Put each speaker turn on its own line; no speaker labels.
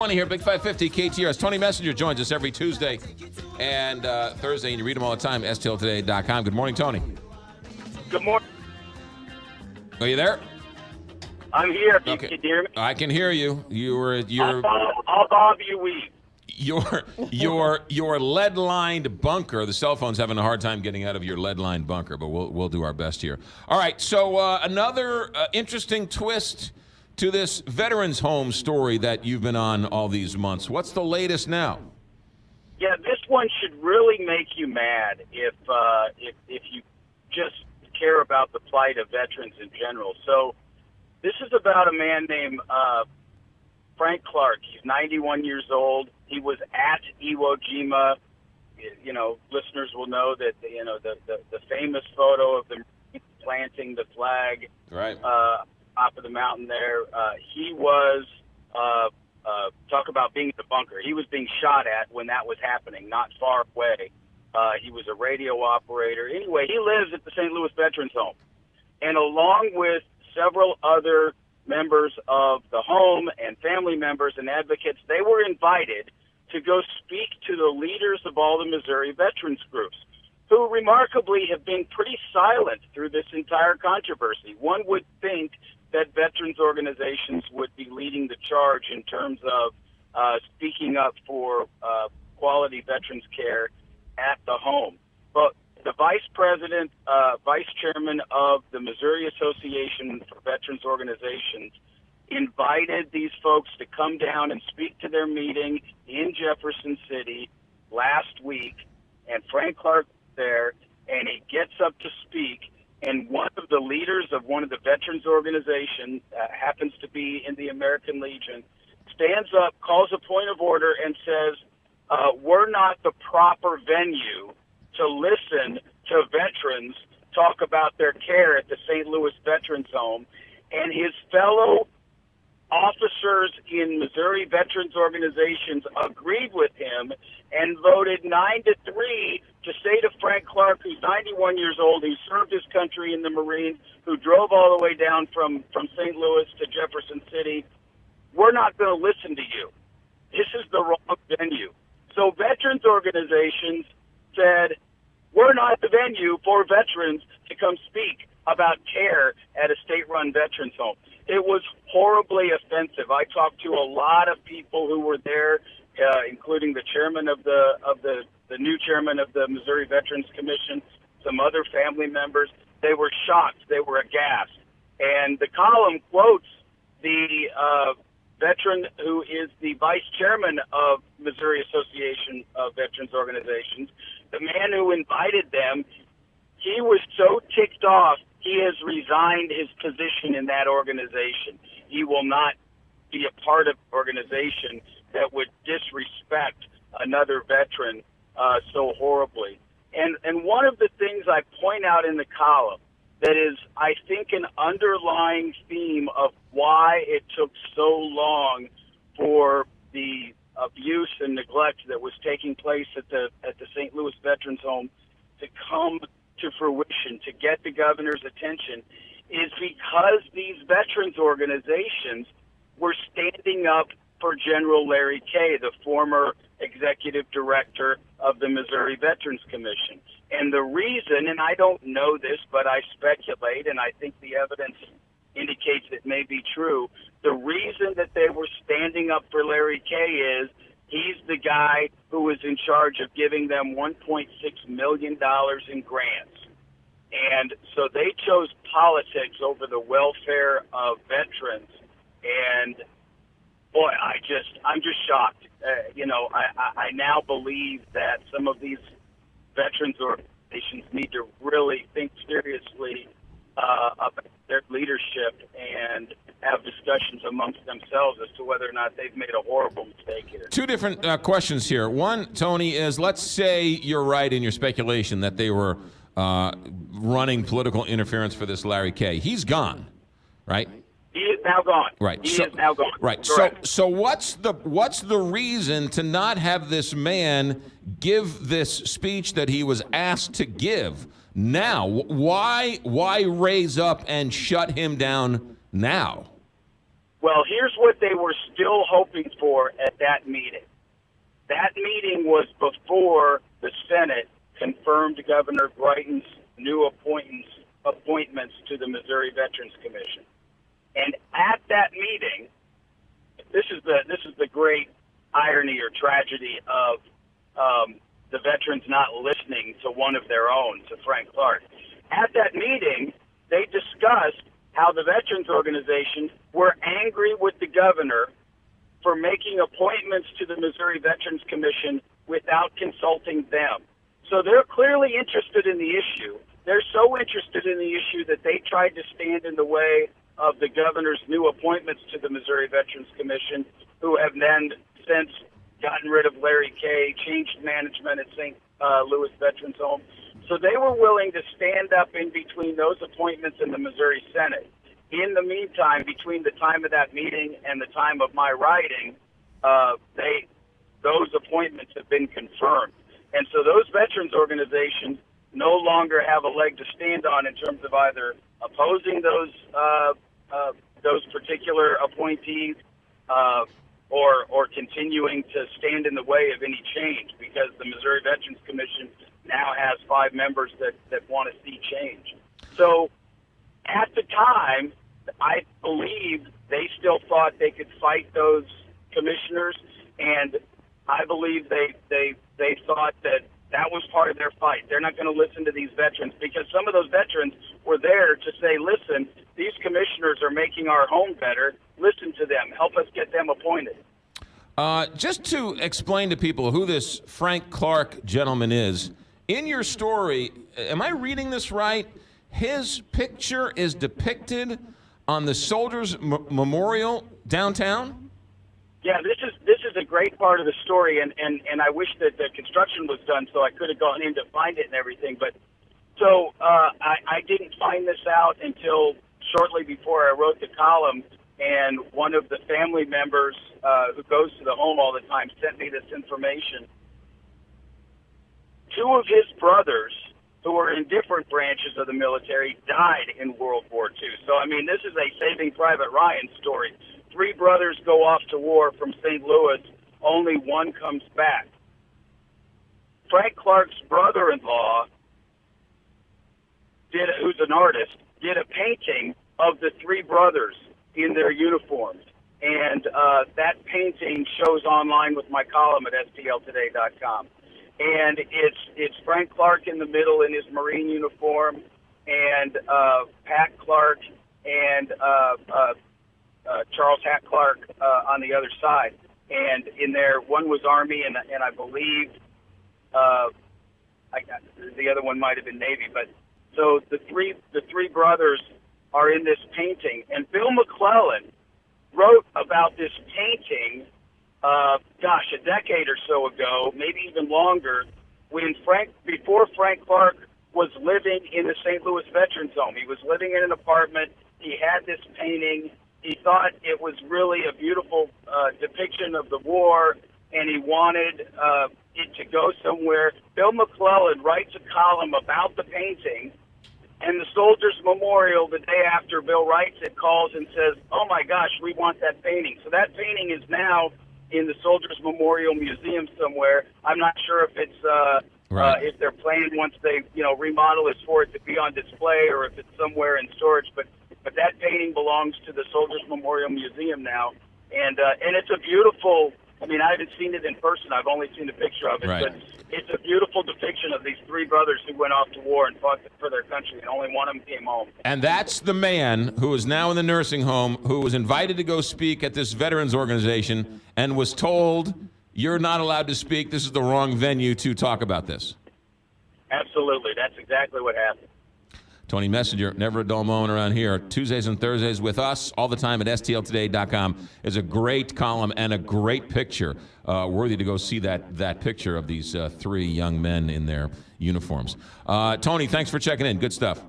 Tony here, Big 550 KTRS. Tony Messenger joins us every Tuesday and Thursday, and you read them all the time, stltoday.com. Good morning, Tony.
Good morning.
Are you there?
I'm here.
Okay.
Can you hear me?
I can hear you.
I'll bother you weed.
Your lead-lined bunker. The cell phone's having a hard time getting out of your lead-lined bunker, but we'll do our best here. All right. So another interesting twist to this veterans home story that you've been on all these months. What's the latest now?
Yeah, this one should really make you mad if you just care about the plight of veterans in general. So this is about a man named Frank Clark. He's 91 years old. He was at Iwo Jima. You know, listeners will know that the famous photo of the Marines planting the flag
Right.
Top of the mountain there. He was talk about being in the bunker. He was being shot at when that was happening, not far away. He was a radio operator. Anyway, he lives at the St. Louis Veterans Home, and along with several other members of the home and family members and advocates, they were invited to go speak to the leaders of all the Missouri veterans groups, who remarkably have been pretty silent through this entire controversy. One would think that veterans organizations would be leading the charge in terms of speaking up for quality veterans care at the home. But the vice president, vice chairman of the Missouri Association for Veterans Organizations invited these folks to come down and speak to their meeting in Jefferson City last week, and Frank Clark was there, and he gets up to speak, and one of the leaders of one of the veterans organizations, happens to be in the American Legion, stands up, calls a point of order, and says, we're not the proper venue to listen to veterans talk about their care at the St. Louis Veterans Home. And his fellow officers in Missouri veterans organizations agreed with him and voted 9-3 to say to Frank Clark, who's 91 years old, who served his country in the Marines, who drove all the way down from St. Louis to Jefferson City, we're not going to listen to you. This is the wrong venue. So veterans organizations said, we're not the venue for veterans to come speak about care at a state-run veterans home. It was horribly offensive. I talked to a lot of people who were there, including the chairman of the new chairman of the Missouri Veterans Commission, some other family members. They were shocked. They were aghast. And the column quotes the veteran who is the vice chairman of Missouri Association of Veterans Organizations, the man who invited them. He was so ticked off, he has resigned his position in that organization. He will not be a part of an organization that would disrespect another veteran so horribly. And one of the things I point out in the column that is, I think, an underlying theme of why it took so long for the abuse and neglect that was taking place at the St. Louis Veterans Home to come to fruition, to get the governor's attention, is because these veterans organizations were standing up for General Larry Kay, the former executive director of the Missouri Veterans Commission. And the reason, and I don't know this, but I speculate, and I think the evidence indicates it may be true, the reason that they were standing up for Larry Kay is he's the guy who was in charge of giving them $1.6 million in grants. And so they chose politics over the welfare of veterans. And boy, I'm just shocked. I now believe that some of these veterans organizations need to really think seriously about their leadership and have discussions amongst themselves as to whether or not they've made a horrible mistake here.
Two different questions here. One, Tony, is let's say you're right in your speculation that they were running political interference for this Larry Kay. He's gone, right?
He is now gone.
Right.
He is now gone.
Right.
Correct.
So what's the reason to not have this man give this speech that he was asked to give now? Why raise up and shut him down now?
Well, here's what they were still hoping for at that meeting. That meeting was before the Senate confirmed Governor Brighton's new appointments to the Missouri Veterans Commission. And at that meeting, this is the great irony or tragedy of the veterans not listening to one of their own, to Frank Clark. At that meeting, they discussed how the veterans organizations were angry with the governor for making appointments to the Missouri Veterans Commission without consulting them. So they're clearly interested in the issue. They're so interested in the issue that they tried to stand in the way of the governor's new appointments to the Missouri Veterans Commission, who have then since gotten rid of Larry Kay, changed management at St. Louis Veterans Home. So they were willing to stand up in between those appointments in the Missouri Senate. In the meantime, between the time of that meeting and the time of my writing, those appointments have been confirmed. And so those veterans organizations no longer have a leg to stand on in terms of either opposing those particular appointees or continuing to stand in the way of any change, because the Missouri Veterans Commission now has 5 members that want to see change. So at the time, I believe they still thought they could fight those commissioners, and I believe they thought that was part of their fight. They're not going to listen to these veterans, because some of those veterans were there to say, listen, these commissioners are making our home better. Listen to them. Help us get them appointed.
Just to explain to people who this Frank Clark gentleman is, in your story, am I reading this right? His picture is depicted on the Soldiers Memorial downtown?
Yeah, this is a great part of the story, and I wish that the construction was done so I could have gone in to find it and everything. But so I didn't find this out until shortly before I wrote the column, and one of the family members who goes to the home all the time sent me this information. 2 of his brothers, who were in different branches of the military, died in World War II. So, I mean, this is a Saving Private Ryan story. 3 brothers go off to war from St. Louis. Only one comes back. Frank Clark's brother-in-law, who's an artist, did a painting of the 3 brothers in their uniforms. And that painting shows online with my column at stltoday.com. And it's Frank Clark in the middle in his Marine uniform, and Pat Clark and Charles Hat Clark on the other side. And in there, one was Army, and I believe the other one might have been Navy. But so the three brothers are in this painting, and Bill McClellan wrote about this painting. A decade or so ago, maybe even longer, before Frank Clark was living in the St. Louis Veterans Home. He was living in an apartment. He had this painting. He thought it was really a beautiful depiction of the war, and he wanted it to go somewhere. Bill McClellan writes a column about the painting, and the Soldiers Memorial, the day after Bill writes it, calls and says, oh my gosh, we want that painting. So that painting is now in the Soldiers Memorial Museum somewhere. I'm not sure if it's if they're planning once they remodel it for it to be on display, or if it's somewhere in storage. But that painting belongs to the Soldiers Memorial Museum now, and it's a beautiful. I mean, I haven't seen it in person. I've only seen a picture of it, but it's a beautiful depiction of these 3 brothers who went off to war and fought for their country, and only one of them came home.
And that's the man who is now in the nursing home, who was invited to go speak at this veterans organization and was told, you're not allowed to speak. This is the wrong venue to talk about this.
Absolutely. That's exactly what happened.
Tony Messenger, never a dull moment around here. Tuesdays and Thursdays with us all the time at stltoday.com. Is a great column and a great picture. Worthy to go see that picture of these 3 young men in their uniforms. Tony, thanks for checking in. Good stuff.